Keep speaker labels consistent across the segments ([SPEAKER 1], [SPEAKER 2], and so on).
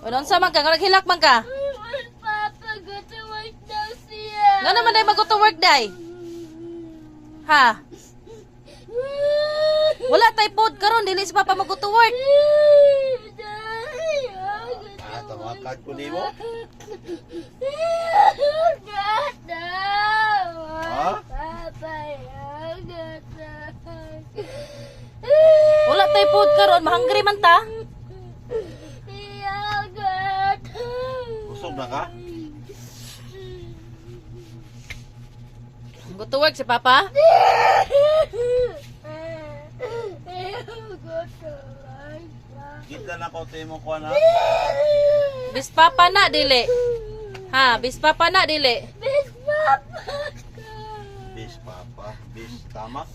[SPEAKER 1] Unon sa man ka, naghilak man ka.
[SPEAKER 2] Papa, go to work daw siya.
[SPEAKER 1] Nga naman day mag to work day. Ha? Wala tay pod karon dili si papa mag to work.
[SPEAKER 3] Tawakan ko nimo. Ha?
[SPEAKER 1] Wala tay pod karon, mahangry man ta.
[SPEAKER 3] Busog na ka?
[SPEAKER 1] Go to work si papa.
[SPEAKER 3] Kita na ko timo ko na.
[SPEAKER 1] Bis papa na dili. Ha, bis papa na dili.
[SPEAKER 3] Bis papa, bis tamak.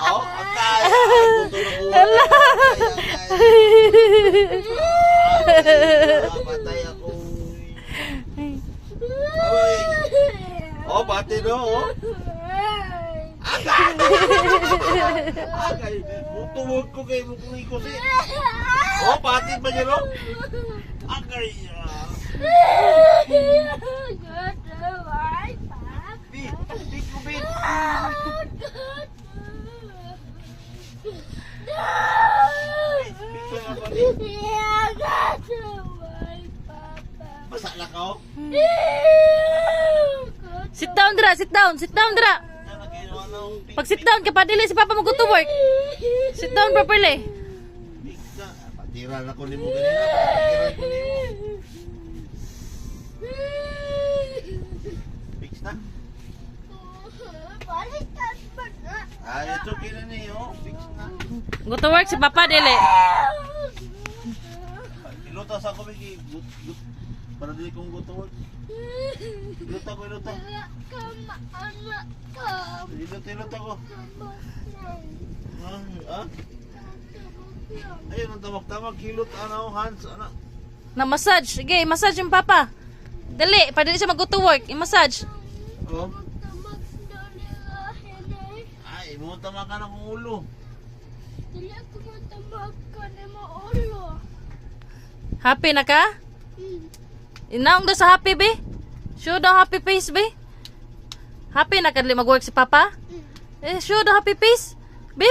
[SPEAKER 3] Oh, akay. Patay ako. Ay. Oh, bati no. Oh. Agay, mutuwag ko kay mukuli ko si. Oh, batid ba niyo? Agay. Di ko bit. Basa na ka oh.
[SPEAKER 1] Sit down dra, sit down dra. Pag sit down ka pa dili si papa mag go to work. Sit down properly.
[SPEAKER 3] Patira na ko nimo ganina, patiran ko nimo. Fix na. Ay, ito kina niyo, fix na.
[SPEAKER 1] Go to work si papa dili.
[SPEAKER 3] Ilutas ako bigi, para dili kong go to work. Ilutas ko, ilutas. Ilutas ako. Ah? Ayun ang tamak-tamak, hilot, ano, hands, ano.
[SPEAKER 1] Na massage. Sige, massage yung papa. Dali, pa dili siya mag go to work. I-massage.
[SPEAKER 3] Oh? Ay, mo tamakan akong ulo.
[SPEAKER 1] Happy na ka? Inaong daw sa happy, be? Show daw happy face, be? Happy na ka dili mag-work si papa? Show daw happy face, be?